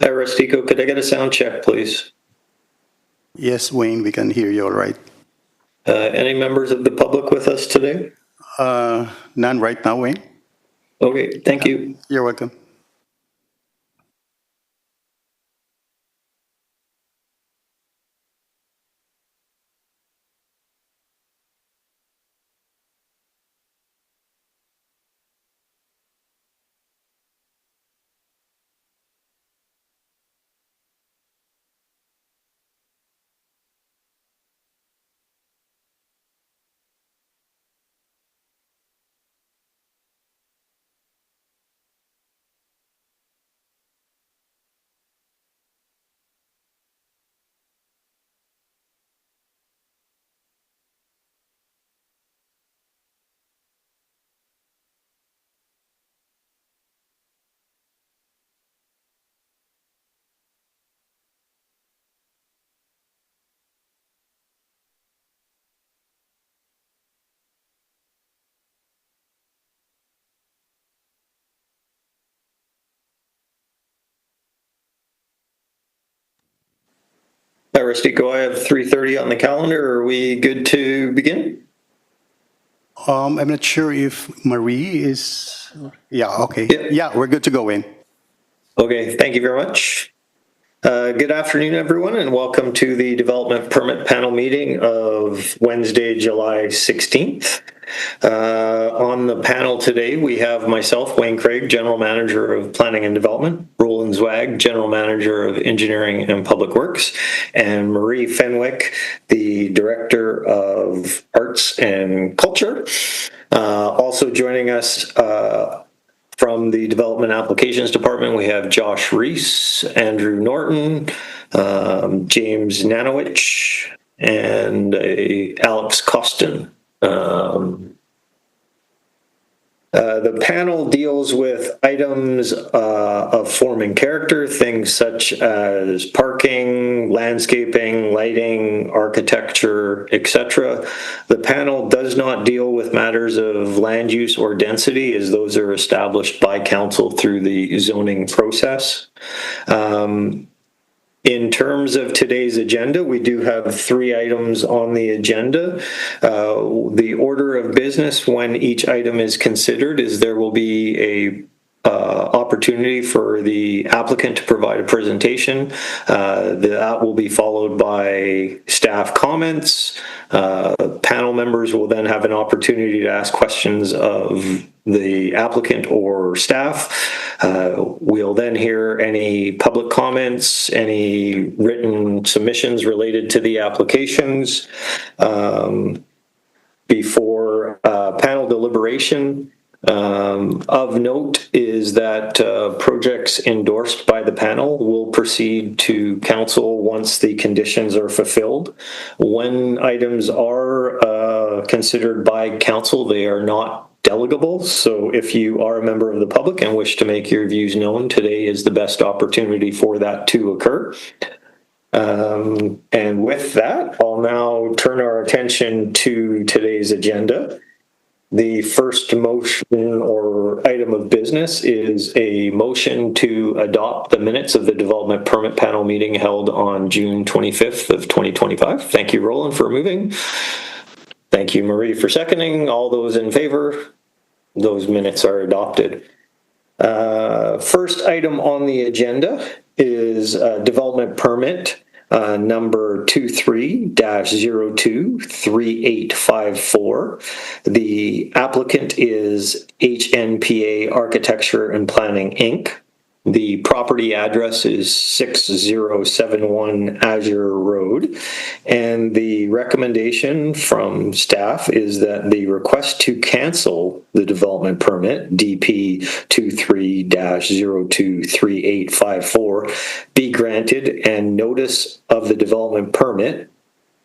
Hi, Rustico. Could I get a sound check, please? Yes, Wayne, we can hear you all right. Any members of the public with us today? None right now, Wayne. Okay, thank you. You're welcome. Hi, Rustico. I have 3:30 on the calendar. Are we good to begin? I'm not sure if Marie is. Yeah, okay. Yeah. Yeah, we're good to go, Wayne. Okay, thank you very much. Good afternoon, everyone, and welcome to the Development Permit Panel meeting of Wednesday, July 16th. On the panel today, we have myself, Wayne Craig, General Manager of Planning and Development, Roland Zwag, General Manager of Engineering and Public Works, and Marie Fenwick, the Director of Arts and Culture. Also joining us from the Development Applications Department, we have Josh Reese, Andrew Norton, James Nanowich, and Alex Costin. The panel deals with items of form and character, things such as parking, landscaping, lighting, architecture, etc. The panel does not deal with matters of land use or density, as those are established by council through the zoning process. In terms of today's agenda, we do have 3 items on the agenda. The order of business when each item is considered is there will be a opportunity for the applicant to provide a presentation. That will be followed by staff comments. Panel members will then have an opportunity to ask questions of the applicant or staff. We'll then hear any public comments, any written submissions related to the applications. Before panel deliberation, of note is that projects endorsed by the panel will proceed to council once the conditions are fulfilled. When items are considered by council, they are not delegable. So if you are a member of the public and wish to make your views known, today is the best opportunity for that to occur. And with that, I'll now turn our attention to today's agenda. The first motion or item of business is a motion to adopt the minutes of the Development Permit Panel meeting held on June 25th of 2025. Thank you, Roland, for moving. Thank you, Marie, for seconding. All those in favor? Those minutes are adopted. First item on the agenda is development permit number 23-023854. The applicant is HNPA Architecture and Planning, Inc. The property address is 6071 Azure Road, and the recommendation from staff is that the request to cancel the development permit, DP 23-023854, be granted, and notice of the development permit,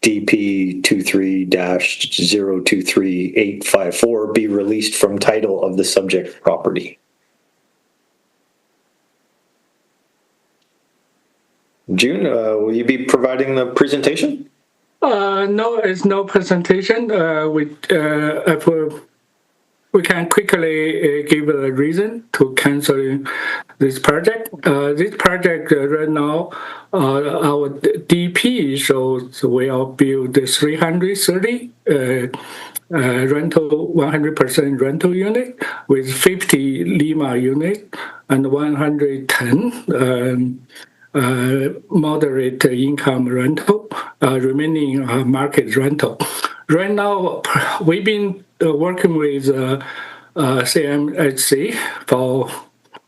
DP 23-023854, be released from title of the subject property. June, will you be providing the presentation? No, it's no presentation. We can quickly give a reason to cancel this project. This project right now, our DP shows we'll build 330 rental 100% rental unit with 50 Lima unit and 110 moderate income rental, remaining market rental. Right now, we've been working with CMHC for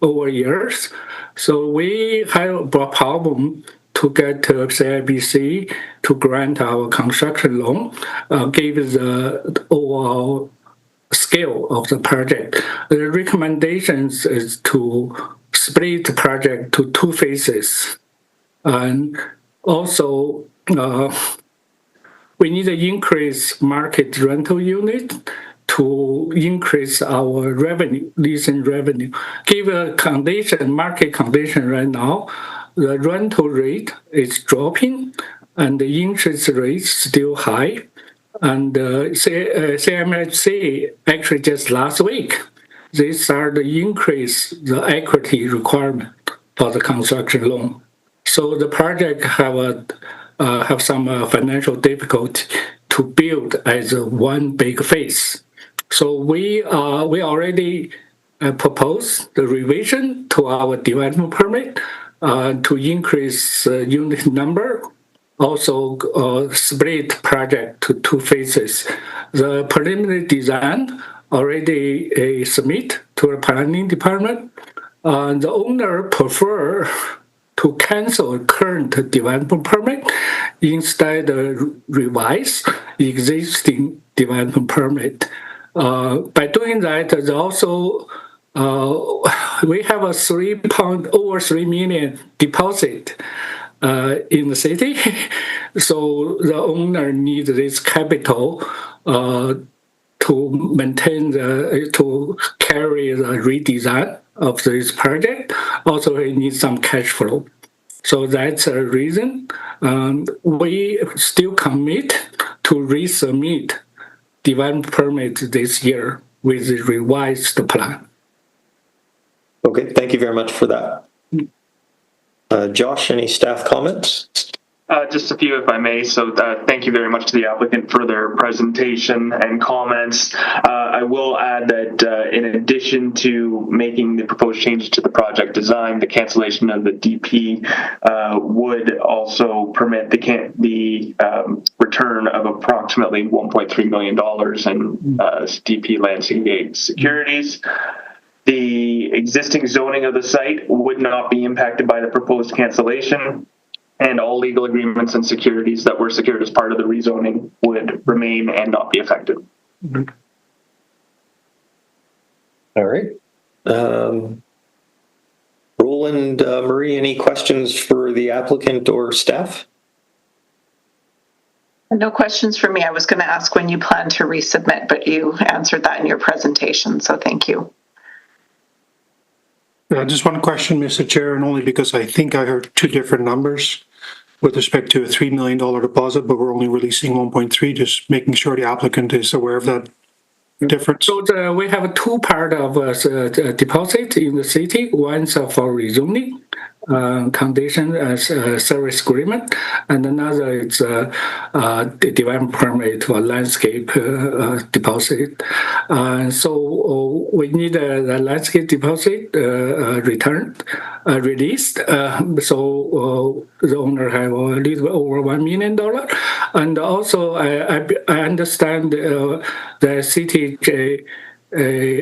over years. So we have a problem to get CIBC to grant our construction loan, given the overall scale of the project. The recommendations is to split the project to two phases. And also, we need to increase market rental unit to increase our revenue, leasing revenue. Given market condition right now, the rental rate is dropping and the interest rate is still high. And CMHC actually just last week, they started to increase the equity requirement for the construction loan. So the project have some financial difficulty to build as one big phase. So we already proposed the revision to our development permit to increase unit number, also split project to two phases. The preliminary design already submit to the planning department. The owner prefer to cancel current development permit instead revise existing development permit. By doing that, also we have a over 3 million deposit in the city, so the owner needs this capital to maintain to carry the redesign of this project. Also, it needs some cash flow. So that's a reason we still commit to resubmit development permit this year with the revised plan. Okay, thank you very much for that. Josh, any staff comments? Just a few, if I may. So thank you very much to the applicant for their presentation and comments. I will add that in addition to making the proposed changes to the project design, the cancellation of the DP would also permit the return of approximately $1.3 million in DP Landscape securities. The existing zoning of the site would not be impacted by the proposed cancellation, and all legal agreements and securities that were secured as part of the rezoning would remain and not be affected. All right. Roland, Marie, any questions for the applicant or staff? No questions for me. I was going to ask when you plan to resubmit, but you answered that in your presentation, so thank you. Just one question, Mr. Chair, and only because I think I heard two different numbers with respect to a $3 million deposit, but we're only releasing 1.3, just making sure the applicant is aware of that difference. So we have two part of deposit in the city. One's for rezoning condition as service agreement, and another is the development permit for landscape deposit. So we need the landscape deposit returned, released. So the owner have a little over $1 million, and also I understand the city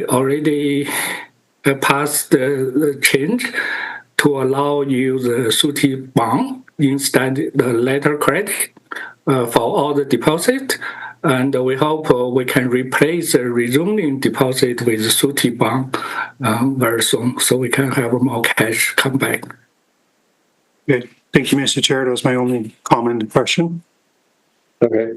already passed the change to allow you the surety bond instead the letter credit for all the deposit. And we hope we can replace the rezoning deposit with the surety bond very soon, so we can have more cash come back. Okay. Thank you, Mr. Chair. That was my only comment and question. Okay.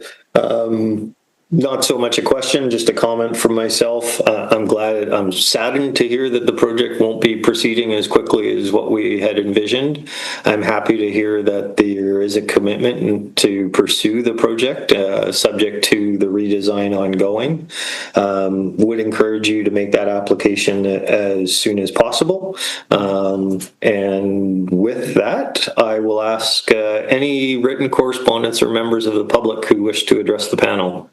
Not so much a question, just a comment from myself. I'm saddened to hear that the project won't be proceeding as quickly as what we had envisioned. I'm happy to hear that there is a commitment to pursue the project, subject to the redesign ongoing. Would encourage you to make that application as soon as possible. And with that, I will ask any written correspondence or members of the public who wish to address the panel.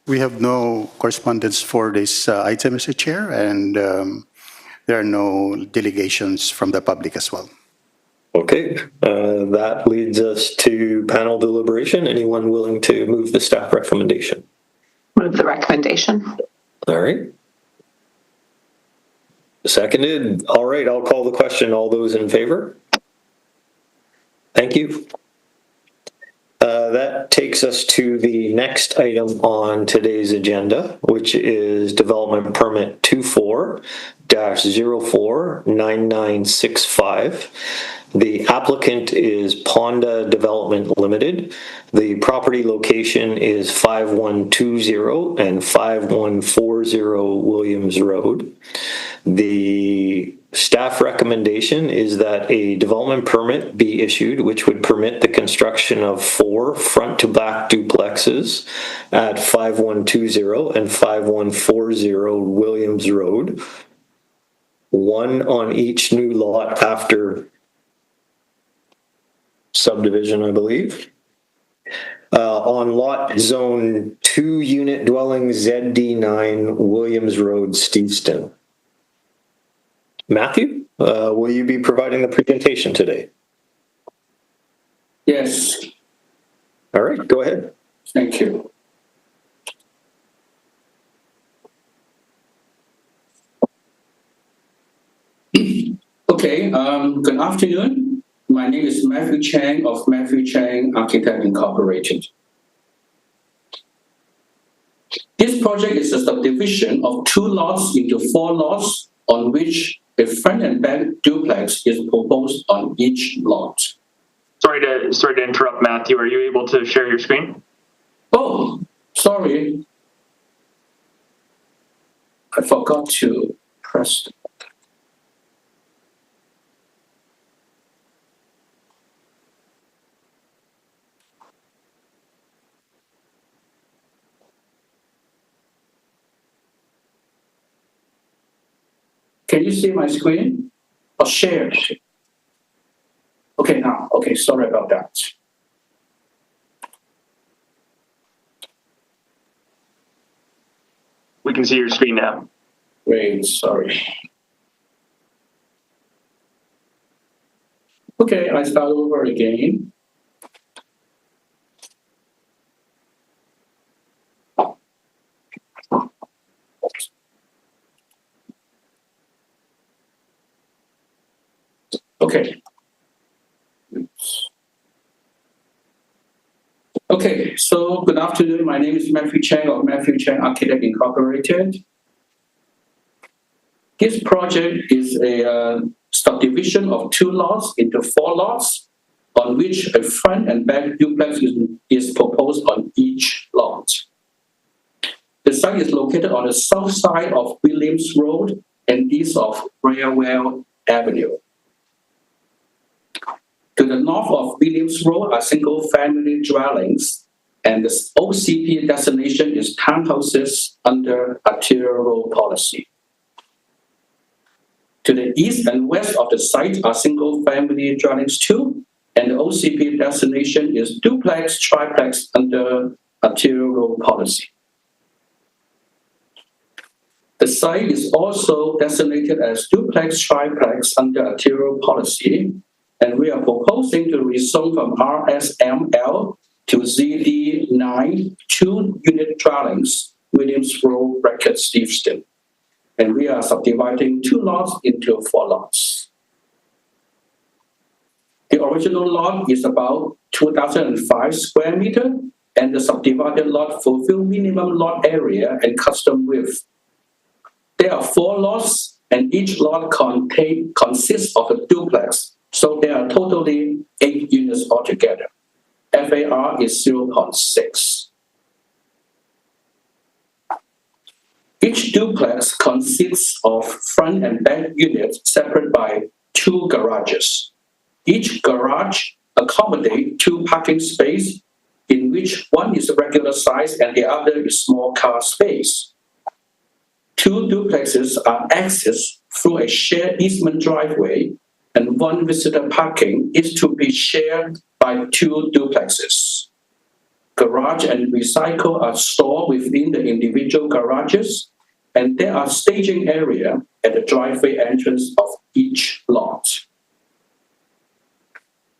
We have no correspondence for this item, Mr. Chair, and there are no delegations from the public as well. Okay, that leads us to panel deliberation. Anyone willing to move the staff recommendation? Move the recommendation. All right. Seconded. All right, I'll call the question. All those in favor? Thank you. That takes us to the next item on today's agenda, which is Development Permit 24-049965. The applicant is Ponda Development Limited. The property location is 5120 and 5140 Williams Road. The staff recommendation is that a development permit be issued, which would permit the construction of 4 front-to-back duplexes at 5120 and 5140 Williams Road, one on each new lot after subdivision, I believe. On lot zone 2 unit dwelling ZD9 Williams Road, Steveston. Matthew, will you be providing the presentation today? Yes, All right, go ahead. thank you. Okay, good afternoon. My name is Matthew Chang of Matthew Chang Architect Incorporated. This project is a subdivision of 2 lots into 4 lots on which a front and back duplex is proposed on each lot. Sorry to interrupt, Matthew. Are you able to share your screen? Oh, sorry. I forgot to press. Can you see my screen? Or share? Okay, now. Okay, sorry about that. We can see your screen now. Great, sorry. Okay, I start over again. Okay. Okay, so good afternoon. My name is Matthew Chang of Matthew Chang Architect Incorporated. This project is a subdivision of 2 lots into 4 lots on which a front and back duplex is proposed on each lot. The site is located on the south side of Williams Road and east of Railway Avenue. To the north of Williams Road are single-family dwellings, and the OCP designation is townhouses under arterial road policy. To the east and west of the site are single-family dwellings too, and the OCP designation is duplex, triplex under arterial road policy. The site is also designated as duplex, triplex under arterial policy, and we are proposing to rezone from RSML to ZD9 2-unit dwellings, Williams Road, Steveston. And we are subdividing 2 lots into 4 lots. The original lot is about 2,005 square meters, and the subdivided lot fulfills minimum lot area and custom width. There are 4 lots, and each lot consists of a duplex. So there are totally 8 units altogether. FAR is 0.6. Each duplex consists of front and back units separated by 2 garages. Each garage accommodates 2 parking spaces, in which one is regular size and the other is small car space. 2 duplexes are accessed through a shared easement driveway, and 1 visitor parking is to be shared by 2 duplexes. Garage and recycle are stored within the individual garages, and there are staging area at the driveway entrance of each lot.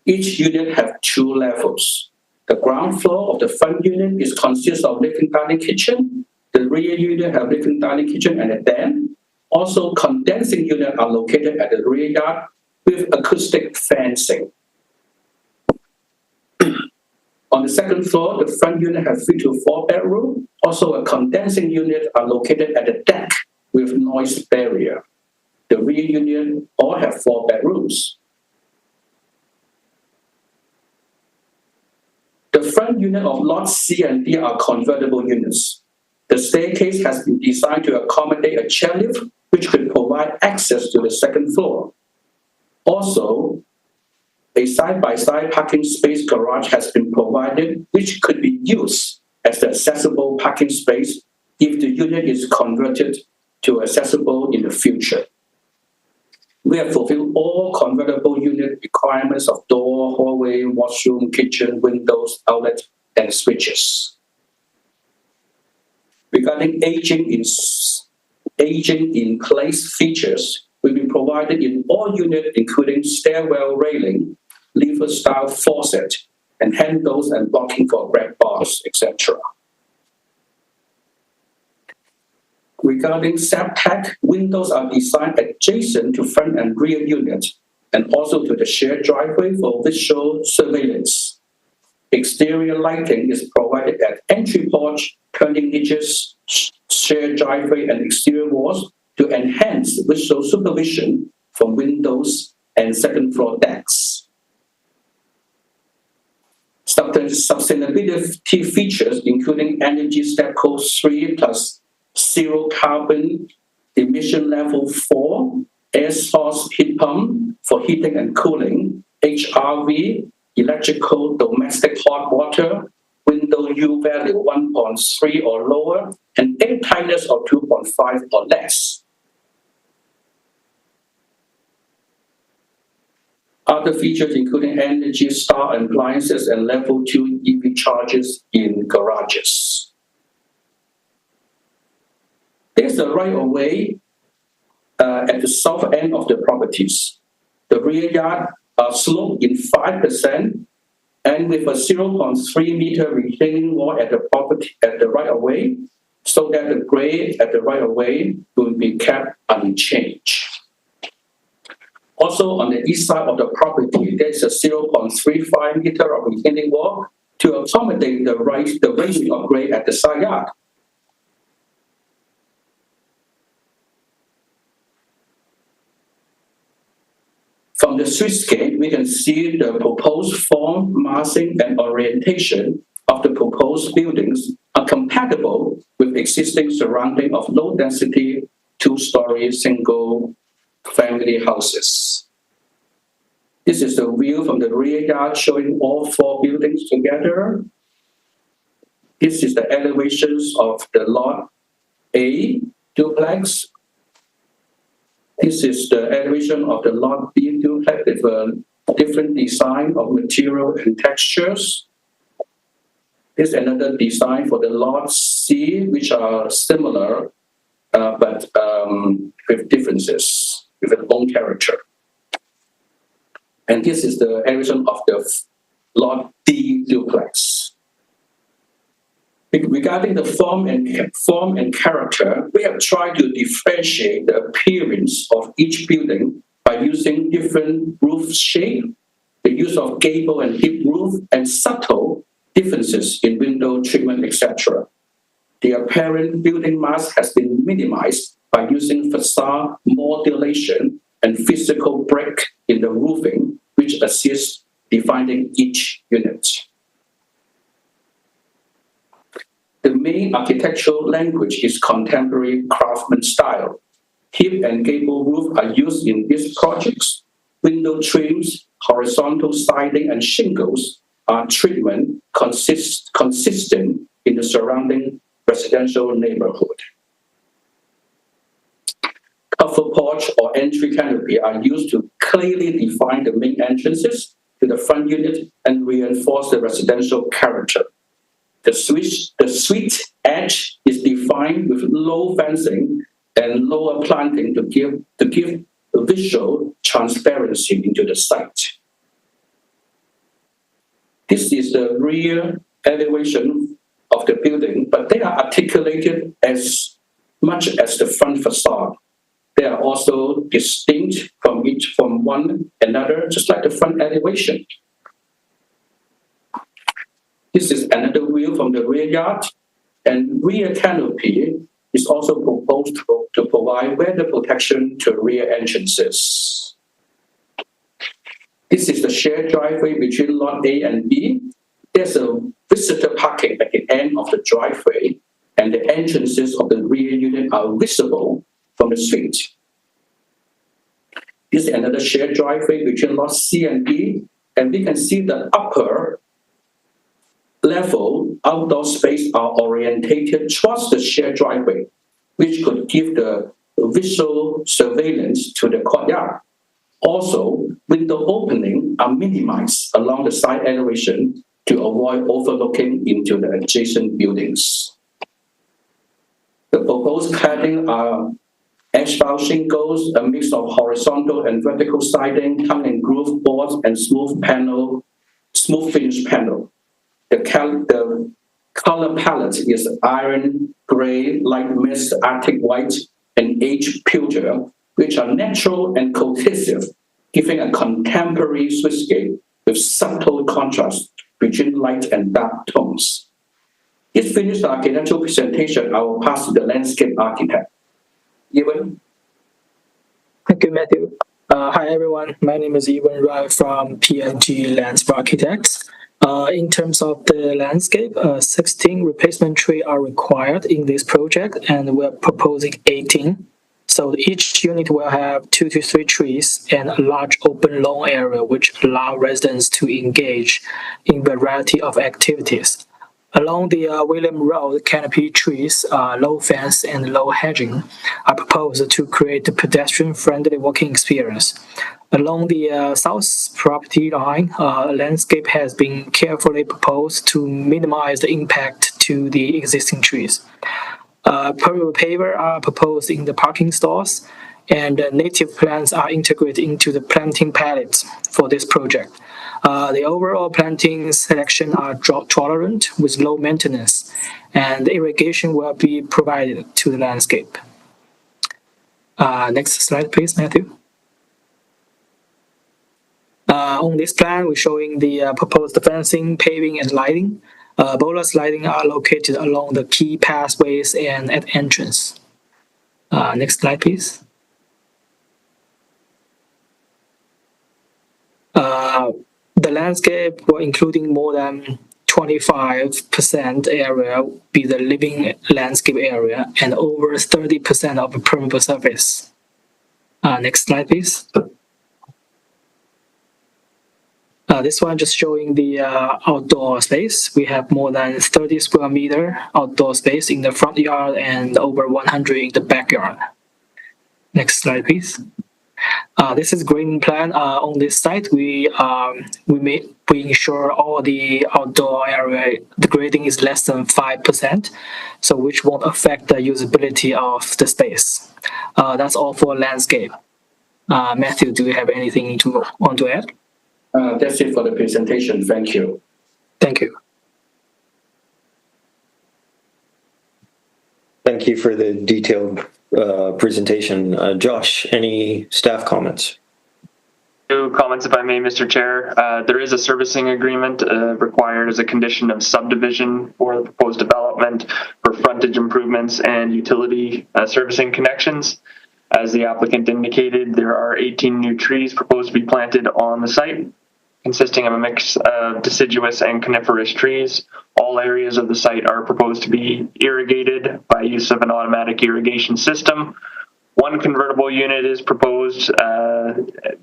Each unit has 2 levels. The ground floor of the front unit consists of living dining kitchen. The rear unit have living dining kitchen and a den. Also, condensing units are located at the rear yard with acoustic fencing. On the second floor, the front unit has 3 to 4 bedrooms. Also, a condensing unit are located at the deck with noise barrier. The rear unit all have 4 bedrooms. The front unit of lots C and D are convertible units. The staircase has been designed to accommodate a chairlift, which could provide access to the second floor. Also, a side-by-side parking space garage has been provided, which could be used as the accessible parking space if the unit is converted to accessible in the future. We have fulfilled all convertible unit requirements of door, hallway, washroom, kitchen, windows, outlet, and switches. Regarding aging in place features, will be provided in all units, including stairwell railing, lever-style faucet, and handles and blocking for grab bars, etc. Regarding septic, windows are designed adjacent to front and rear units and also to the shared driveway for visual surveillance. Exterior lighting is provided at entry porch, turning niches, shared driveway, and exterior walls to enhance visual supervision from windows and second floor decks. Sustainability features, including Energy Step Code 3 plus zero carbon emission level 4, air source heat pump for heating and cooling, HRV, electrical domestic hot water, window U value 1.3 or lower, and air tightness of 2.5 or less. Other features including Energy Star appliances and level 2 EV chargers in garages. There's a right-of-way at the south end of the properties. The rear yard are sloped in 5% and with a 0.3 meter retaining wall at the property at the right-of-way, so that the grade at the right-of-way will be kept unchanged. Also, on the east side of the property, there's a 0.35 meter of retaining wall to accommodate the raising of grade at the side yard. From the streetscape, we can see the proposed form, massing, and orientation of the proposed buildings are compatible with existing surrounding of low-density, 2-story, single-family houses. This is the view from the rear yard showing all 4 buildings together. This is the elevations of the lot A duplex. This is the elevation of the lot B duplex with a different design of material and textures. This is another design for the lot C, which are similar, but with differences, with their own character. And this is the elevation of the lot D duplex. Regarding the form and character, we have tried to differentiate the appearance of each building by using different roof shape, the use of gable and hip roof, and subtle differences in window treatment, etc. The apparent building mass has been minimized by using facade modulation and physical break in the roofing, which assists defining each unit. The main architectural language is contemporary craftsman style. Hip and gable roof are used in these projects. Window trims, horizontal siding, and shingles are treatment consistent in the surrounding residential neighborhood. Cover porch or entry canopy are used to clearly define the main entrances to the front unit and reinforce the residential character. The suite edge is defined with low fencing and lower planting to give visual transparency into the site. This is the rear elevation of the building, but they are articulated as much as the front facade. They are also distinct from one another, just like the front elevation. This is another view from the rear yard, and rear canopy is also proposed to provide weather protection to rear entrances. This is the shared driveway between lot A and B. There's a visitor parking at the end of the driveway, and the entrances of the rear unit are visible from the street. This is another shared driveway between lot C and D, and we can see the upper level outdoor space are orientated towards the shared driveway, which could give the visual surveillance to the courtyard. Also, window opening are minimized along the side elevation to avoid overlooking into the adjacent buildings. The proposed cladding are asphalt shingles, a mix of horizontal and vertical siding, tongue and groove boards, and smooth finish panel. The color palette is iron gray, light mist, arctic white, and aged pewter, which are natural and cohesive, giving a contemporary streetscape with subtle contrast between light and dark tones. This finished architectural presentation, I will pass to the landscape architect. Ewan? Thank you, Matthew. Hi, everyone. My name is Ewan Rai from PNG Landscape Architects. In terms of the landscape, 16 replacement trees are required in this project, and we're proposing 18. So each unit will have 2 to 3 trees and a large open lawn area, which allow residents to engage in a variety of activities. Along the William Road, canopy trees, low fence, and low hedging are proposed to create a pedestrian-friendly walking experience. Along the south property line, landscape has been carefully proposed to minimize the impact to the existing trees. Permeable paver are proposed in the parking stalls, and native plants are integrated into the planting palettes for this project. The overall planting selection are drought tolerant with low maintenance, and irrigation will be provided to the landscape. Next slide, please, Matthew. On this plan, we're showing the proposed fencing, paving, and lighting. Bollards lighting are located along the key pathways and at entrance. Next slide, please. The landscape, including more than 25% area, be the living landscape area, and over 30% of the permeable surface. Next slide, please. This one just showing the outdoor space. We have more than 30 square meter outdoor space in the front yard and over 100 in the backyard. Next slide, please. This is grading plan. On this site, we ensure all the outdoor area, the grading is less than 5%, so which won't affect the usability of the space. That's all for landscape. Matthew, do you have anything to want to add? That's it for the presentation. Thank you. Thank you. Thank you for the detailed presentation. Josh, any staff comments? Two comments, if I may, Mr. Chair. There is a servicing agreement required as a condition of subdivision for the proposed development for frontage improvements and utility servicing connections. As the applicant indicated, there are 18 new trees proposed to be planted on the site. consisting of a mix of deciduous and coniferous trees. All areas of the site are proposed to be irrigated by use of an automatic irrigation system. One convertible unit is proposed.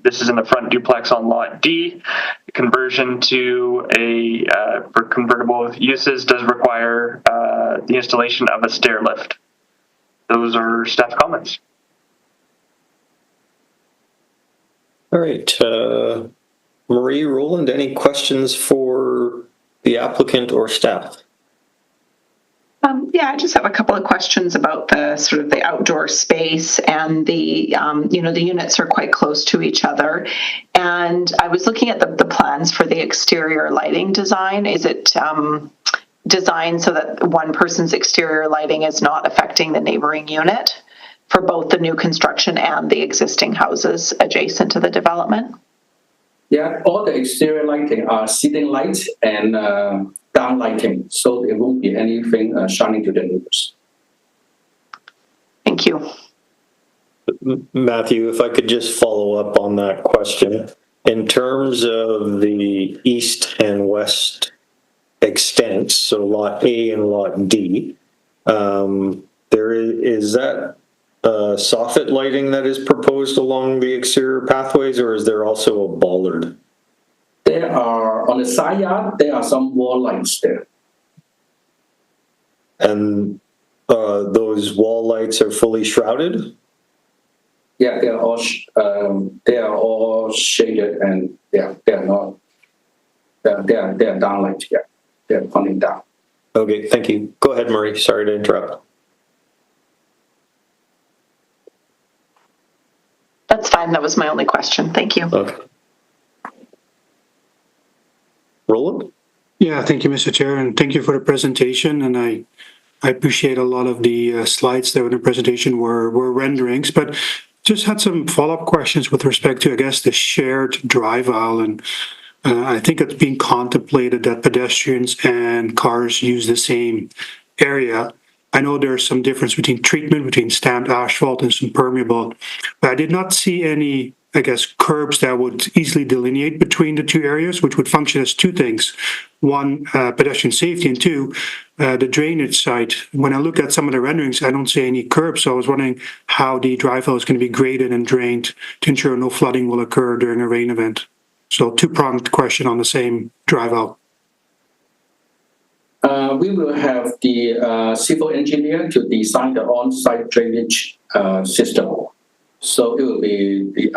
This is in the front duplex on Lot D. Conversion to for convertible uses does require the installation of a stair lift. Those are staff comments. All right. Marie, Roland, any questions for the applicant or staff? Yeah, I just have a couple of questions about the sort of the outdoor space and the units are quite close to each other. And I was looking at the plans for the exterior lighting design. Is it designed so that one person's exterior lighting is not affecting the neighboring unit for both the new construction and the existing houses adjacent to the development? Yeah, all the exterior lighting are ceiling lights and down lighting, so it won't be anything shining to the neighbors. Thank you. Matthew, if I could just follow up on that question. In terms of the east and west extents, so Lot A and Lot D, is that soffit lighting that is proposed along the exterior pathways, or is there also a bollard? There are, on the side yard, there are some wall lights there. And those wall lights are fully shrouded? Yeah, they are all shaded, and they are not. They are down lights. Yeah, they are pointing down. Okay, thank you. Go ahead, Marie. Sorry to interrupt. That's fine. That was my only question. Thank you. Okay. Roland? Yeah, thank you, Mr. Chair, and thank you for the presentation. And I appreciate a lot of the slides that in the presentation were renderings, but just had some follow-up questions with respect to, I guess, the shared drive aisle. And I think it's being contemplated that pedestrians and cars use the same area. I know there's some difference between treatment between stamped asphalt and some permeable, but I did not see any, I guess, curbs that would easily delineate between the two areas, which would function as two things. One, pedestrian safety, and two, the drainage site. When I look at some of the renderings, I don't see any curbs, so I was wondering how the drive aisle is going to be graded and drained to ensure no flooding will occur during a rain event. So two-pronged question on the same drive aisle. We will have the civil engineer to design the on-site drainage system. So it will be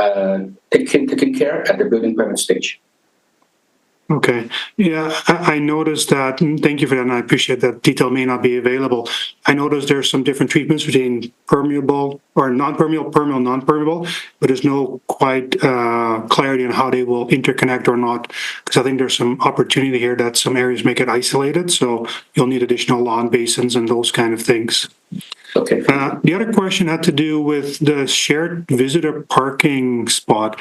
taken care at the building permit stage. Okay. Yeah, I noticed that, and thank you for that, and I appreciate that detail may not be available. I noticed there's some different treatments between permeable or non-permeable, permeable, non-permeable, but there's no quite clarity on how they will interconnect or not, because I think there's some opportunity here that some areas make it isolated, so you'll need additional lawn basins and those kind of things. Okay. The other question had to do with the shared visitor parking spot.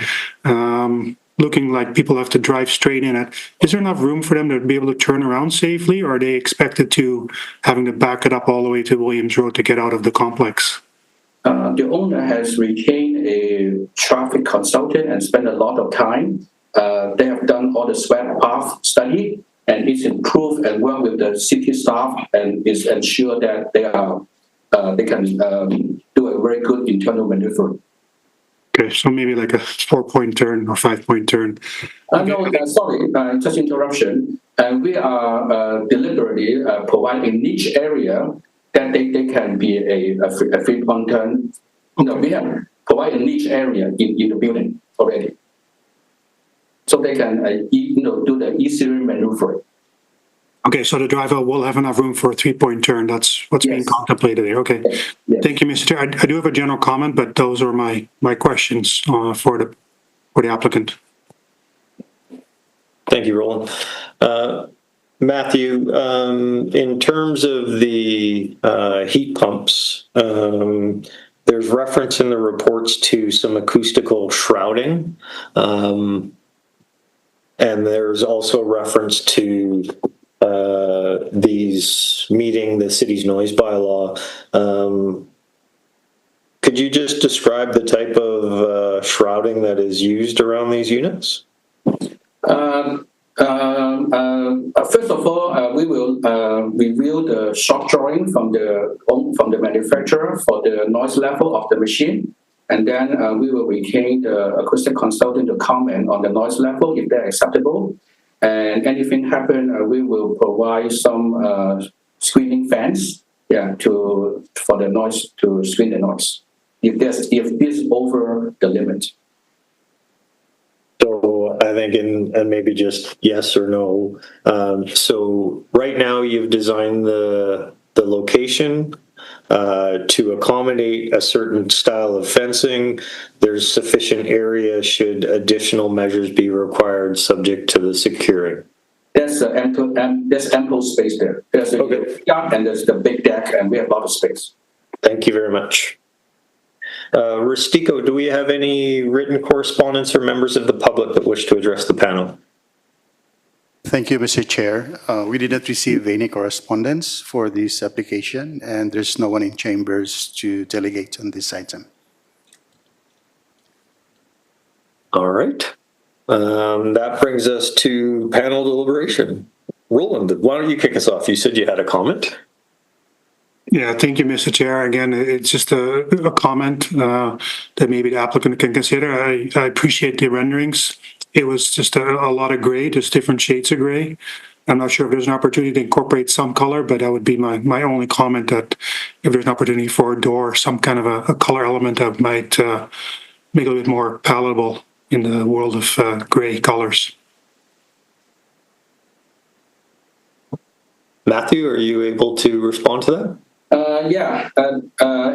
Looking like people have to drive straight in it. Is there enough room for them to be able to turn around safely, or are they expected to having to back it up all the way to Williams Road to get out of the complex? The owner has retained a traffic consultant and spent a lot of time. They have done all the sweat path study, and it's improved and work with the city staff and is ensure that they can do a very good internal maneuver. Okay, so maybe like a 4-point turn or 5-point turn. No, sorry, just interruption. We are deliberately providing niche area that they can be a 3-point turn. Okay. No, we have provided a niche area in the building already. So they can do the easier maneuver. Okay, so the driver will have enough room for a 3-point turn. That's what's being contemplated here. Okay. Yes. Thank you, Mr. Chair. I do have a general comment, but those are my questions for the applicant. Thank you, Roland. Matthew, in terms of the heat pumps, there's reference in the reports to some acoustical shrouding, and there's also reference to these meeting the city's noise bylaw. Could you just describe the type of shrouding that is used around these units? First of all, we will review the shop drawing from the manufacturer for the noise level of the machine, and then we will retain the acoustic consultant to comment on the noise level if they're acceptable. And anything happen, we will provide some screening fans, for the noise to screen the noise if this is over the limit. So I think, and maybe just yes or no. So right now you've designed the location to accommodate a certain style of fencing. There's sufficient area should additional measures be required subject to the securing. There's ample space there. There's a yard and there's the big deck, and we have a lot of space. Thank you very much. Rustico, do we have any written correspondence or members of the public that wish to address the panel? Thank you, Mr. Chair. We did not receive any correspondence for this application, and there's no one in chambers to delegate on this item. All right. That brings us to panel deliberation. Roland, why don't you kick us off? You said you had a comment. Yeah, thank you, Mr. Chair. Again, it's just a comment that maybe the applicant can consider. I appreciate the renderings. It was just a lot of gray, just different shades of gray. I'm not sure if there's an opportunity to incorporate some color, but that would be my only comment, that if there's an opportunity for a door, some kind of a color element that might make it a little bit more palatable in the world of gray colors. Matthew, are you able to respond to that?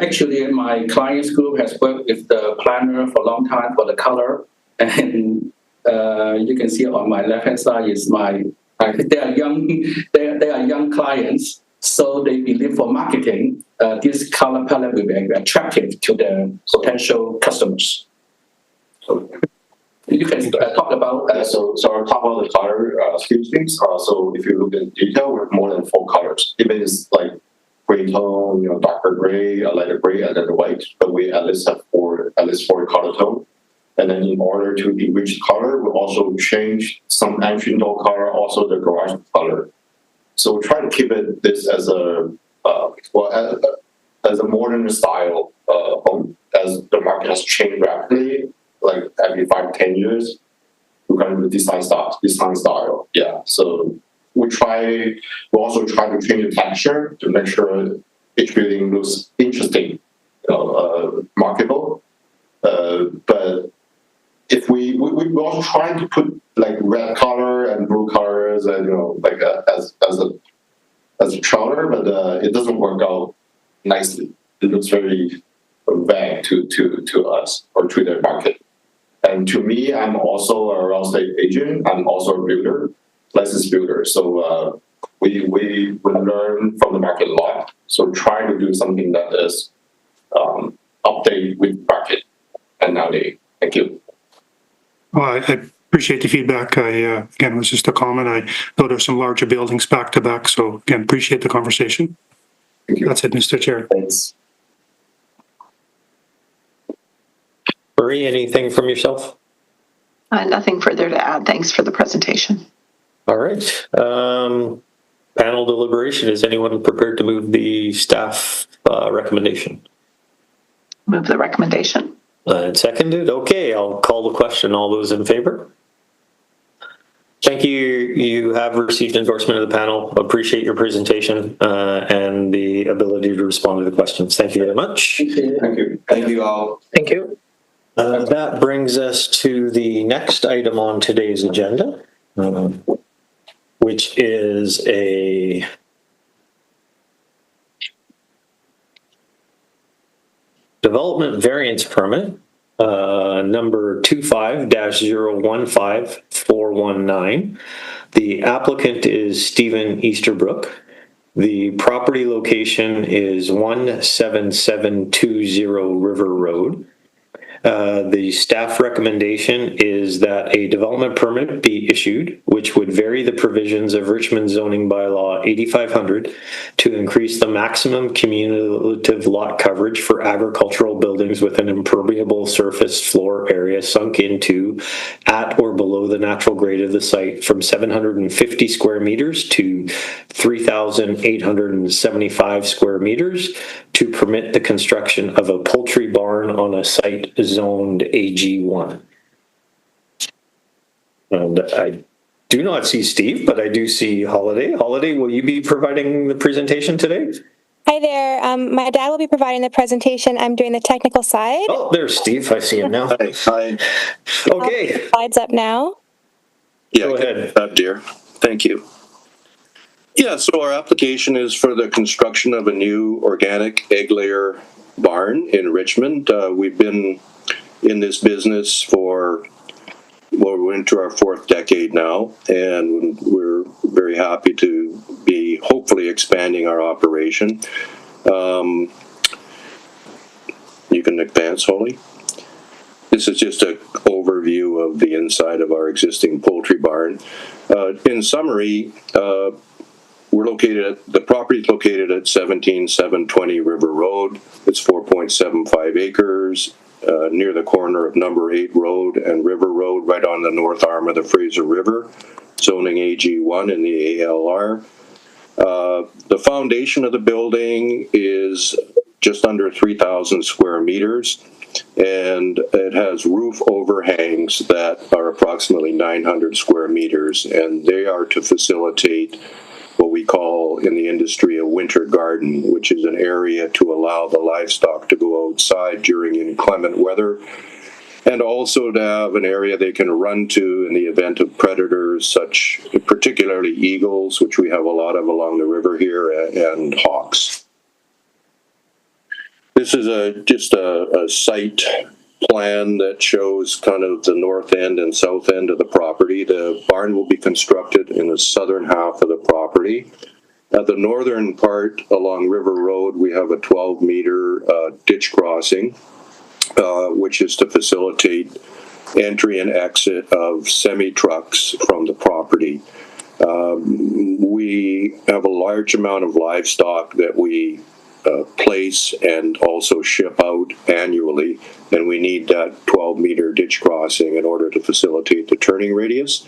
Actually, my client's group has worked with the planner for a long time for the color, and you can see on my left-hand side is they are young clients, so they believe for marketing, this color palette will be attractive to the potential customers. So you can talk about so I'll talk about the color schemes. So if you look in detail, we're more than 4 colors. Even it's like gray tone, darker gray, a lighter gray, and then the white. But we at least have four color tone. And then in order to enrich color, we also change some entry door color, also the garage color. So we try to keep this as a modern style home, as the market has changed rapidly, like every 5-10 years, regarding the design style. Yeah. So we also try to change the texture to make sure each building looks interesting, marketable. But if we also try to put like red color and blue colors and as a color, but it doesn't work out nicely. It looks very vague to us or to the market. And to me, I'm also a real estate agent. I'm also a builder, licensed builder. So we learn from the market a lot. So try to do something that is update with market and nowadays. Thank you. Well, I appreciate the feedback. Again, it was just a comment. I know there's some larger buildings back to back. So again, appreciate the conversation. Thank you. That's it, Mr. Chair. Thanks. Marie, anything from yourself? Nothing further to add. Thanks for the presentation. All right. Panel deliberation. Is anyone prepared to move the staff recommendation? Move the recommendation. And seconded. Okay, I'll call the question. All those in favor? Thank you. You have received endorsement of the panel. Appreciate your presentation and the ability to respond to the questions. Thank you very much. Thank you. Thank you all. Thank you. That brings us to the next item on today's agenda, which is a development variance permit, number 25-015419. The applicant is Stephen Easterbrook. The property location is 17720 River Road. The staff recommendation is that a development permit be issued, which would vary the provisions of Richmond zoning bylaw bylaw 8500 to increase the maximum cumulative lot coverage for agricultural buildings with an impermeable surface floor area sunk into at or below the natural grade of the site from 750 square meters to 3,875 square meters to permit the construction of a poultry barn on a site zoned AG1. And I do not see Steve, but I do see Holiday. Holiday, will you be providing the presentation today? Hi there. My dad will be providing the presentation. I'm doing the technical side. Oh, there's Steve. I see him now. Hi. Okay. Slides up now. Yeah, Go ahead. dear. Thank you. Yeah, so our application is for the construction of a new organic egg layer barn in Richmond. We've been in this business for, well, we're into our 4th decade now, and we're very happy to be hopefully expanding our operation. You can advance, Holly. This is just an overview of the inside of our existing poultry barn. In summary, the property is located at 17720 River Road. It's 4.75 acres. Near the corner of Number 8 Road and River Road, right on the north arm of the Fraser River, zoning AG1 in the ALR. The foundation of the building is just under 3,000 square meters, and it has roof overhangs that are approximately 900 square meters, and they are to facilitate what we call in the industry a winter garden, which is an area to allow the livestock to go outside during inclement weather, and also to have an area they can run to in the event of predators, such particularly eagles, which we have a lot of along the river here, and hawks. This is just a site plan that shows kind of the north end and south end of the property. The barn will be constructed in the southern half of the property. At the northern part along River Road, we have a 12-meter ditch crossing, which is to facilitate entry and exit of semi-trucks from the property. We have a large amount of livestock that we place and also ship out annually, and we need that 12-meter ditch crossing in order to facilitate the turning radius.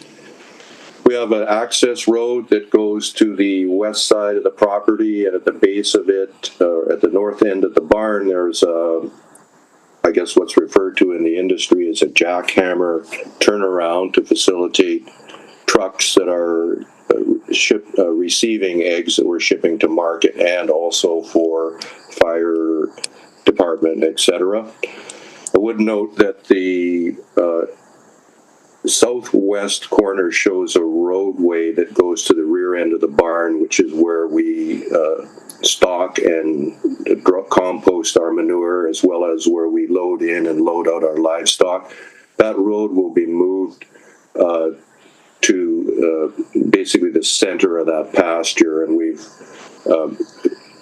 We have an access road that goes to the west side of the property, and at the base of it, at the north end of the barn, there's I guess what's referred to in the industry as a jackhammer turnaround to facilitate trucks that are receiving eggs that we're shipping to market, and also for fire department, etc. I would note that the southwest corner shows a roadway that goes to the rear end of the barn, which is where we stock and compost our manure, as well as where we load in and load out our livestock. That road will be moved to basically the center of that pasture, and we've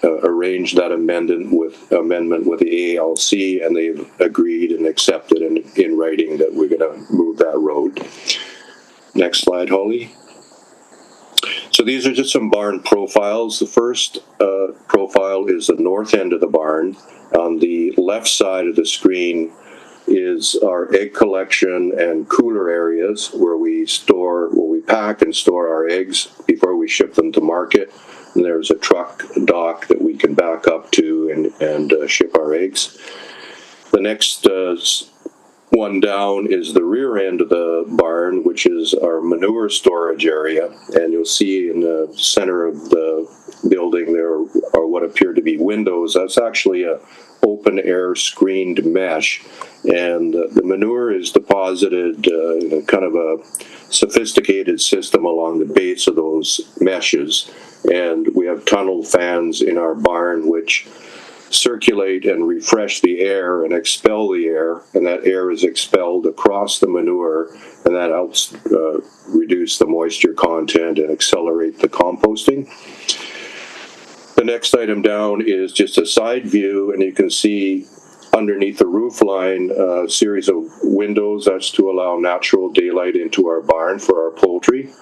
arranged that amendment with the ALC, and they've agreed and accepted in writing that we're going to move that road. Next slide, Holly. So these are just some barn profiles. The first profile is the north end of the barn. On the left side of the screen is our egg collection and cooler areas where we pack and store our eggs before we ship them to market. And there's a truck dock that we can back up to and ship our eggs. The next one down is the rear end of the barn, which is our manure storage area. And you'll see in the center of the building there are what appear to be windows. That's actually a open air screened mesh, and the manure is deposited in a kind of a sophisticated system along the base of those meshes, and we have tunnel fans in our barn which circulate and refresh the air and expel the air, and that air is expelled across the manure, and that helps reduce the moisture content and accelerate the composting. The next item down is just a side view, and you can see underneath the roof line a series of windows. That's to allow natural daylight into our barn for our poultry.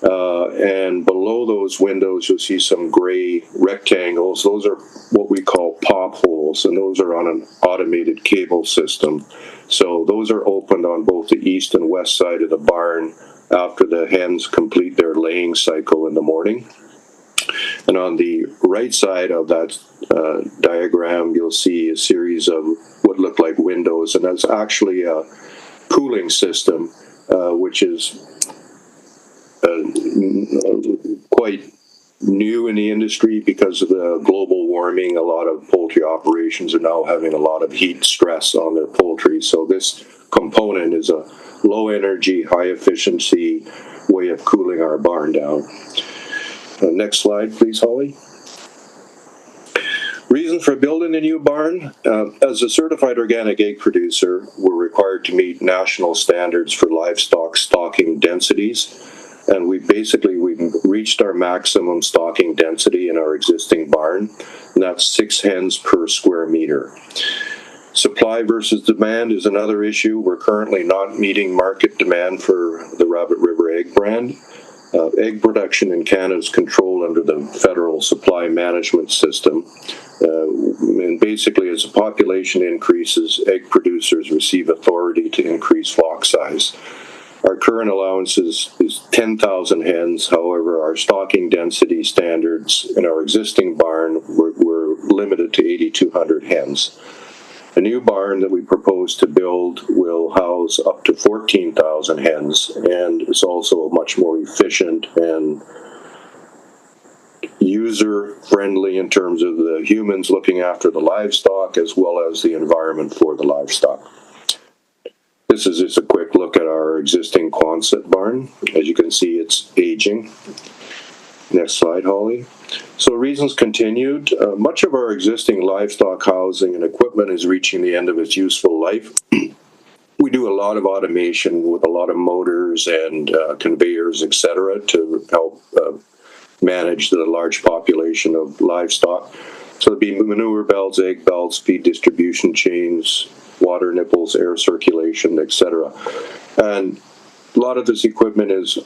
And below those windows, you'll see some gray rectangles. Those are what we call pop holes, and those are on an automated cable system. So those are opened on both the east and west side of the barn after the hens complete their laying cycle in the morning. And on the right side of that diagram, you'll see a series of what look like windows, and that's actually a cooling system, which is quite new in the industry because of the global warming. A lot of poultry operations are now having a lot of heat stress on their poultry. So this component is a low energy, high efficiency way of cooling our barn down. Next slide, please, Holly. Reason for building a new barn. As a certified organic egg producer, we're required to meet national standards for livestock stocking densities. And we've reached our maximum stocking density in our existing barn, and that's 6 hens per square meter. Supply versus demand is another issue. We're currently not meeting market demand for the Rabbit River Egg brand. Egg production in Canada is controlled under the federal supply management system. And basically, as the population increases, egg producers receive authority to increase flock size. Our current allowance is 10,000 hens. However, our stocking density standards in our existing barn were limited to 8,200 hens. A new barn that we propose to build will house up to 14,000 hens, and it's also much more efficient and user-friendly in terms of the humans looking after the livestock as well as the environment for the livestock. This is just a quick look at our existing Quonset barn. As you can see, it's aging. Next slide, Holly. So reasons continued. Much of our existing livestock housing and equipment is reaching the end of its useful life. We do a lot of automation with a lot of motors and conveyors, etc., to help manage the large population of livestock. So it'd be manure belts, egg belts, feed distribution chains, water nipples, air circulation, etc. And a lot of this equipment is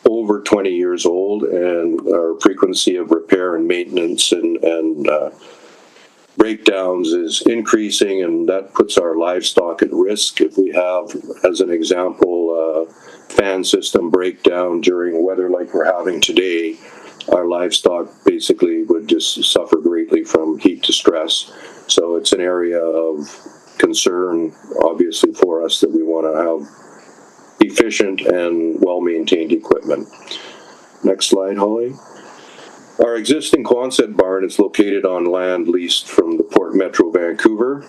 over 20 years old, and our frequency of repair and maintenance and breakdowns is increasing, and that puts our livestock at risk. If we have, as an example, a fan system breakdown during weather like we're having today, our livestock basically would just suffer greatly from heat distress. So it's an area of concern, obviously, for us that we want to have efficient and well-maintained equipment. Next slide, Holly. Our existing Quonset barn is located on land leased from the Port Metro Vancouver.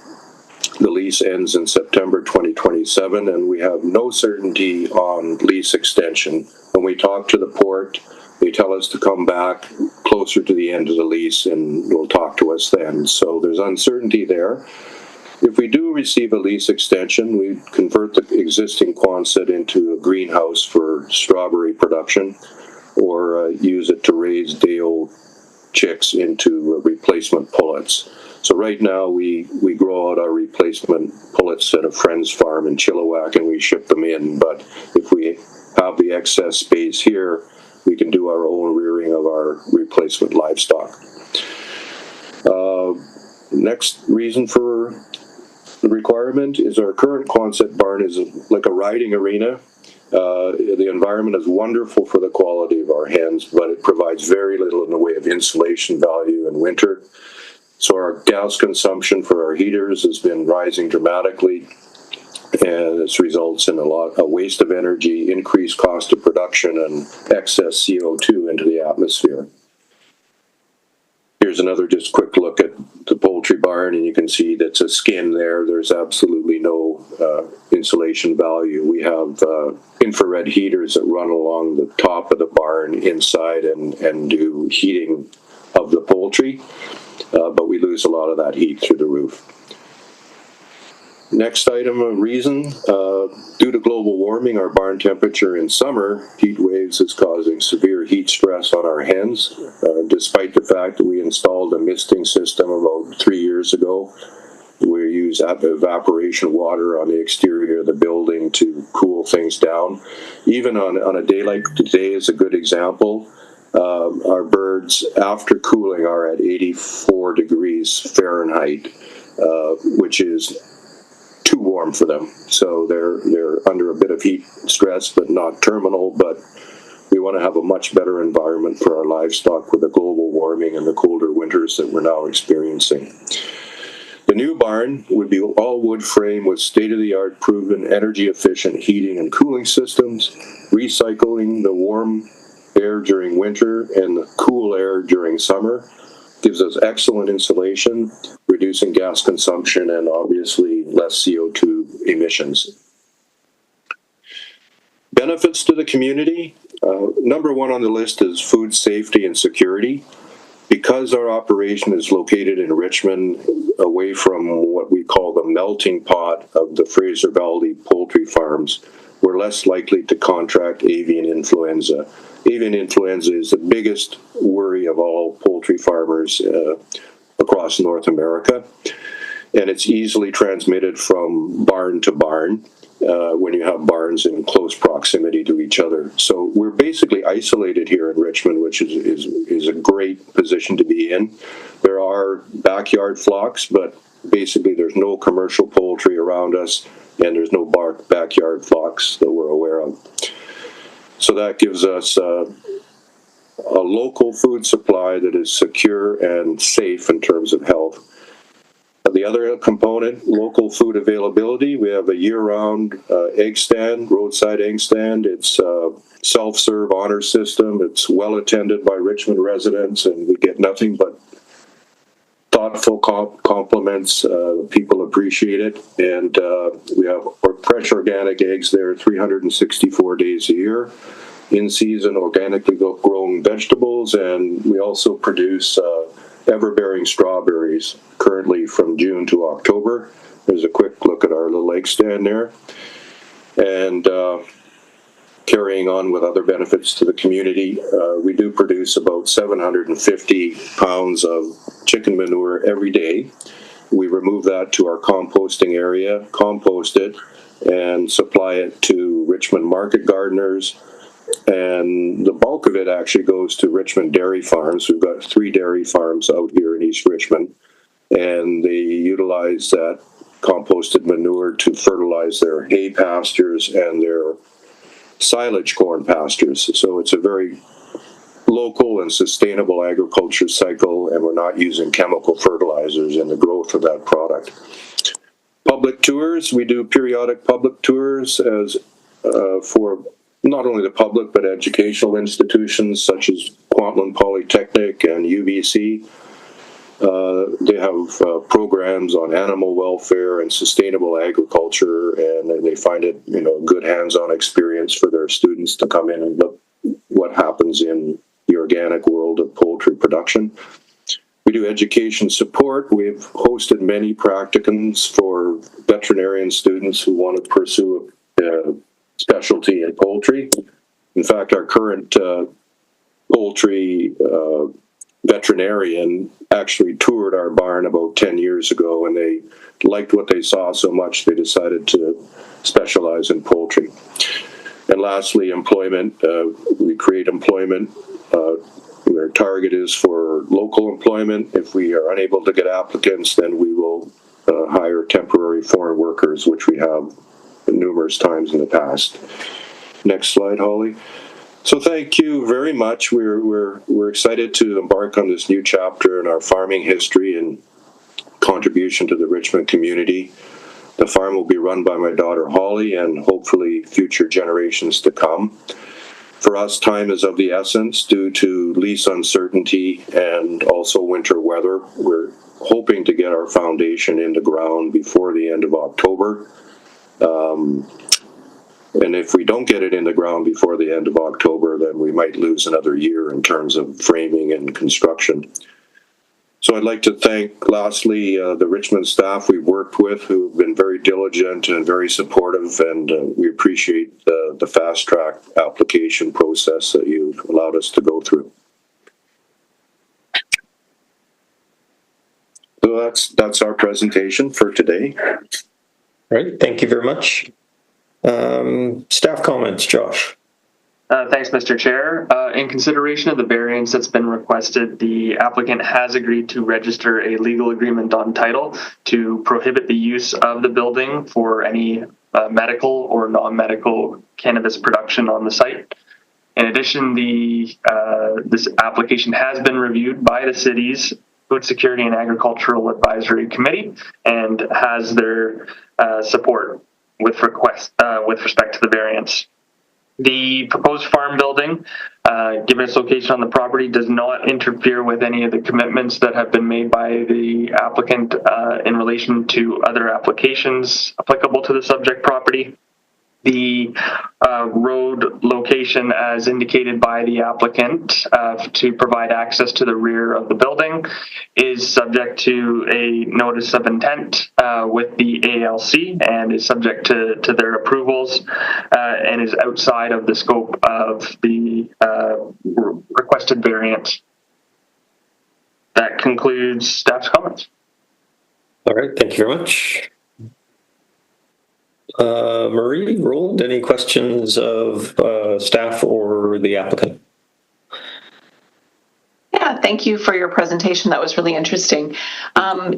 The lease ends in September 2027, and we have no certainty on lease extension. When we talk to the port, they tell us to come back closer to the end of the lease and they'll talk to us then. So there's uncertainty there. If we do receive a lease extension, we convert the existing Quonset into a greenhouse for strawberry production, or use it to raise day-old chicks into replacement pullets. So right now we grow out our replacement pullets at a friend's farm in Chilliwack and we ship them in, but if we have the excess space here, we can do our own rearing of our replacement livestock. Next reason for the requirement is our current Quonset barn is like a riding arena. The environment is wonderful for the quality of our hens, but it provides very little in the way of insulation value in winter. So our gas consumption for our heaters has been rising dramatically, and this results in a waste of energy, increased cost of production, and excess CO2 into the atmosphere. Here's another just quick look at the poultry barn, and you can see that's a skin there. There's absolutely no insulation value. We have infrared heaters that run along the top of the barn inside and do heating of the poultry, but we lose a lot of that heat through the roof. Next item of reason, due to global warming, our barn temperature in summer, heat waves is causing severe heat stress on our hens. Despite the fact that we installed a misting system about 3 years ago, We use evaporation water on the exterior of the building to cool things down. Even on a day like today is a good example. Our birds, after cooling, are at 84 degrees Fahrenheit, which is too warm for them. So they're under a bit of heat stress, but not terminal. But we want to have a much better environment for our livestock with the global warming and the colder winters that we're now experiencing. The new barn would be all wood frame with state-of-the-art proven energy-efficient heating and cooling systems, recycling the warm air during winter and the cool air during summer. Gives us excellent insulation, reducing gas consumption, and obviously less CO2 emissions. Benefits to the community. Number one on the list is food safety and security. Because our operation is located in Richmond, away from what we call the melting pot of the Fraser Valley poultry farms, we're less likely to contract avian influenza. Avian influenza is the biggest worry of all poultry farmers across North America, and it's easily transmitted from barn to barn when you have barns in close proximity to each other. So we're basically isolated here in Richmond, which is a great position to be in. There are backyard flocks, but basically there's no commercial poultry around us, and there's no backyard flocks that we're aware of. So that gives us a local food supply that is secure and safe in terms of health. The other component, local food availability. We have a year-round egg stand, roadside egg stand. It's a self-serve honor system. It's well attended by Richmond residents, and we get nothing but thoughtful compliments. People appreciate it. And we have fresh organic eggs there 364 days a year. In-season organically grown vegetables, and we also produce ever-bearing strawberries currently from June to October. There's a quick look at our little egg stand there. And carrying on with other benefits to the community, we do produce about 750 pounds of chicken manure every day. We remove that to our composting area, compost it, and supply it to Richmond market gardeners. And the bulk of it actually goes to Richmond dairy farms. We've got 3 dairy farms out here in East Richmond, and they utilize that composted manure to fertilize their hay pastures and their silage corn pastures. So it's a very local and sustainable agriculture cycle, and we're not using chemical fertilizers in the growth of that product. Public tours, we do periodic public tours as for not only the public, but educational institutions such as Kwantlen Polytechnic and UBC. They have programs on animal welfare and sustainable agriculture, and they find it, a good hands-on experience for their students to come in and look what happens in the organic world of poultry production. We do education support. We've hosted many practicums for veterinarian students who want to pursue a specialty in poultry. In fact, our current poultry veterinarian actually toured our barn about 10 years ago, and they liked what they saw so much they decided to specialize in poultry. And lastly, employment. We create employment. Our target is for local employment. If we are unable to get applicants, then we will hire temporary foreign workers, which we have numerous times in the past. Next slide, Holly. So thank you very much. We're excited to embark on this new chapter in our farming history and contribution to the Richmond community. The farm will be run by my daughter Holly and hopefully future generations to come. For us, time is of the essence due to lease uncertainty and also winter weather. We're hoping to get our foundation in the ground before the end of October. And if we don't get it in the ground before the end of October, then we might lose another year in terms of framing and construction. So I'd like to thank, lastly, the Richmond staff we've worked with, who have been very diligent and very supportive, and we appreciate the fast-track application process that you've allowed us to go through. So that's our presentation for today. Right, thank you very much. Staff comments, Josh. Thanks, Mr. Chair. In consideration of the variance that's been requested, the applicant has agreed to register a legal agreement on title to prohibit the use of the building for any medical or non-medical cannabis production on the site. In addition, this application has been reviewed by the city's Food Security and Agricultural Advisory Committee and has their support with respect to the variance. The proposed farm building, given its location on the property, does not interfere with any of the commitments that have been made by the applicant in relation to other applications applicable to the subject property. The road location, as indicated by the applicant, to provide access to the rear of the building is subject to a notice of intent with the ALC and is subject to their approvals and is outside of the scope of the requested variance. That concludes staff's comments. All right, thank you very much. Marie, Roland, any questions of staff or the applicant? Yeah, thank you for your presentation. That was really interesting.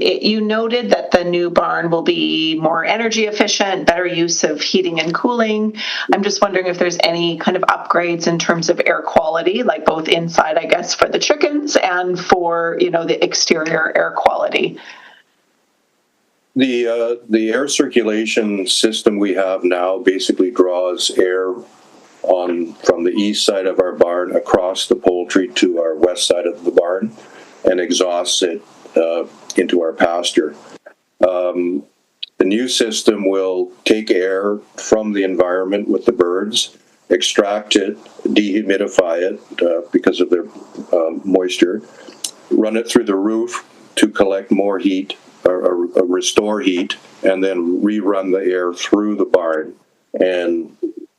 You noted that the new barn will be more energy efficient, better use of heating and cooling. I'm just wondering if there's any kind of upgrades in terms of air quality, like both inside, I guess, for the chickens and for, the exterior air quality. The air circulation system we have now basically draws air from the east side of our barn across the poultry to our west side of the barn and exhausts it into our pasture. The new system will take air from the environment with the birds, extract it, dehumidify it because of their moisture, run it through the roof to collect more heat, or restore heat, and then rerun the air through the barn. And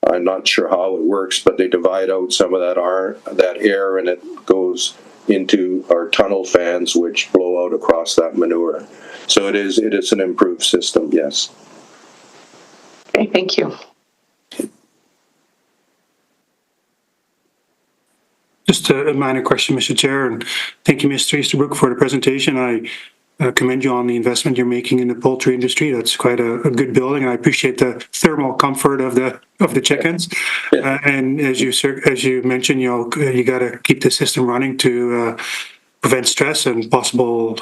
I'm not sure how it works, but they divide out some of that air and it goes into our tunnel fans, which blow out across that manure. So it is an improved system, yes. Okay, thank you. Just a minor question, Mr. Chair, and thank you, Mr. Easterbrook, for the presentation. I commend you on the investment you're making in the poultry industry. That's quite a good building, and I appreciate the thermal comfort of the chickens. And as you mentioned, you got to keep the system running to prevent stress and possible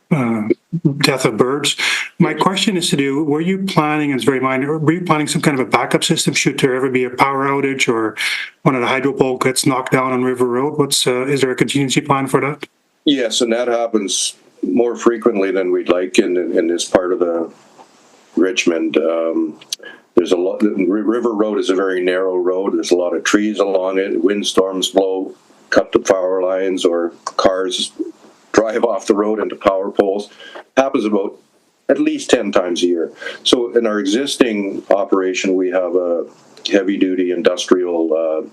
death of birds. My question is were you planning, and it's very minor, were you planning some kind of a backup system should there ever be a power outage or one of the hydro poles gets knocked down on River Road? Is there a contingency plan for that? Yes, and that happens more frequently than we'd like in this part of the Richmond. There's a lot. River Road is a very narrow road. There's a lot of trees along it. Windstorms blow, cut the power lines, or cars drive off the road into power poles. Happens about at least 10 times a year. So in our existing operation, we have a heavy-duty industrial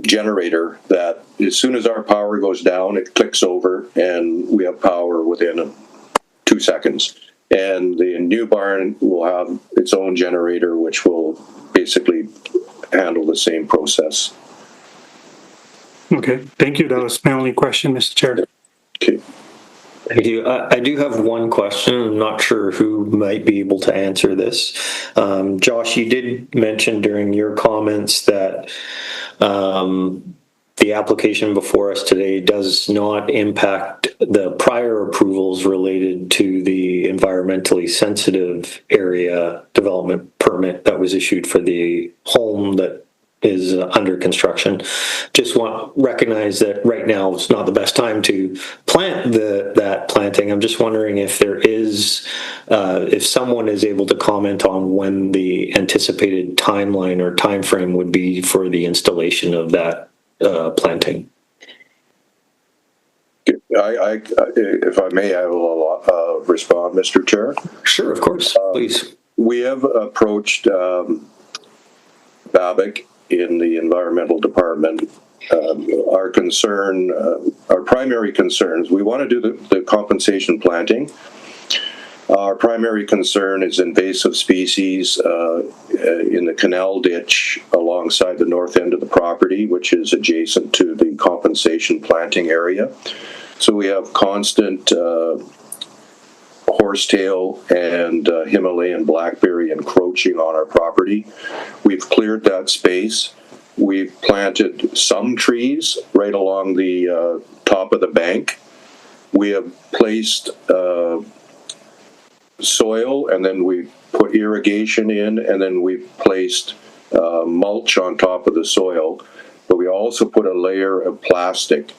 generator that as soon as our power goes down, it clicks over and we have power within 2 seconds. And the new barn will have its own generator, which will basically handle the same process. Okay, thank you. That was my only question, Mr. Chair. Okay. Thank you. I do have one question. I'm not sure who might be able to answer this. Josh, you did mention during your comments that the application before us today does not impact the prior approvals related to the environmentally sensitive area development permit that was issued for the home that is under construction. Just recognize that right now it's not the best time to plant that planting. I'm just wondering if there is, if someone is able to comment on when the anticipated timeline or time frame would be for the installation of that planting. If I may, I will respond, Mr. Chair. Sure, of course, please. We have approached BABIC in the environmental department our concern, our primary concerns, we want to do the compensation planting. Our primary concern is invasive species in the canal ditch alongside the north end of the property, which is adjacent to the compensation planting area. So we have constant horsetail and Himalayan blackberry encroaching on our property. We've cleared that space. We've planted some trees right along the top of the bank. We have placed soil, and then we put irrigation in, and then we placed mulch on top of the soil. But we also put a layer of plastic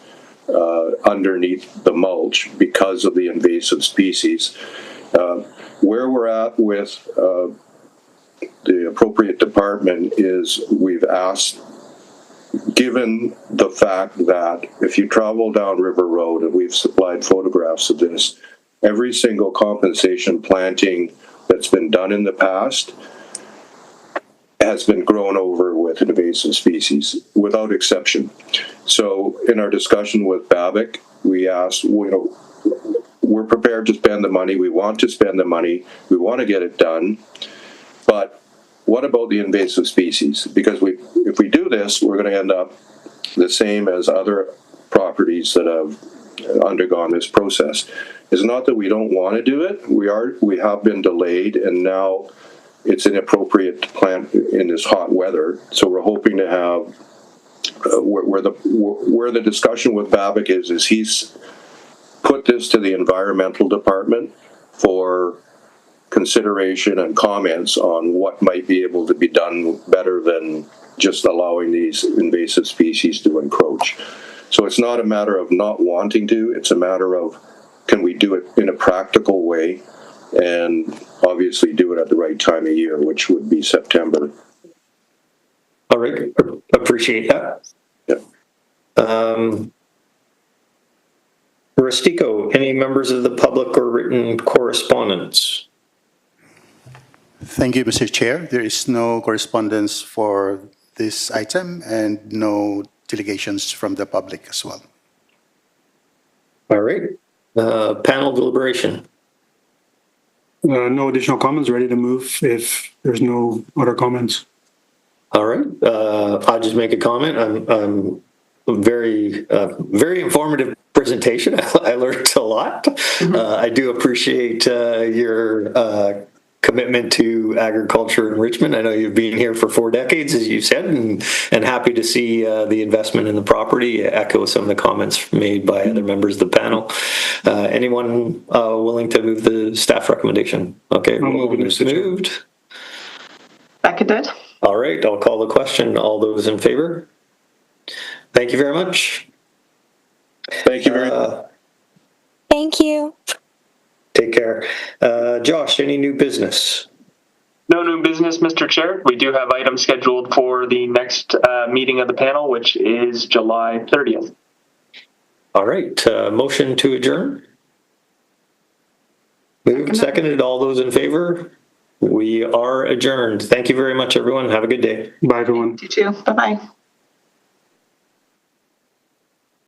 underneath the mulch because of the invasive species. Where we're at with the appropriate department is we've asked, given the fact that if you travel down River Road, and we've supplied photographs of this, every single compensation planting that's been done in the past has been grown over with invasive species, without exception. So in our discussion with BABIC, we asked, we're prepared to spend the money, we want to spend the money, we want to get it done, but what about the invasive species? Because if we do this, we're going to end up the same as other properties that have undergone this process. It's not that we don't want to do it, we have been delayed, and now it's inappropriate to plant in this hot weather. So we're hoping to have where the discussion with BABIC is he's put this to the environmental department for consideration and comments on what might be able to be done better than just allowing these invasive species to encroach. So it's not a matter of not wanting to, it's a matter of can we do it in a practical way, and obviously do it at the right time of year, which would be September. All right, appreciate that. Yeah. Rustico, any members of the public or written correspondence? Thank you, Mr. Chair. There is no correspondence for this item and no delegations from the public as well. All right. Panel deliberation. No additional comments, ready to move if there's no other comments. All right. I'll just make a comment. I'm very informative presentation. I learned a lot. I do appreciate your commitment to agriculture enrichment. I know you've been here for 4 decades, as you said, and happy to see the investment in the property. Echo some of the comments made by other members of the panel. Anyone willing to move the staff recommendation? Okay, moved. Becca did. All right, I'll call the question. All those in favor? Thank you very much. Thank you very much. Thank you. Take care. Josh, any new business? No new business, Mr. Chair. We do have items scheduled for the next meeting of the panel, which is July 30th. All right. Motion to adjourn? Moved, seconded. All those in favor? We are adjourned. Thank you very much, everyone. Have a good day. Bye, everyone. You too. Bye-bye.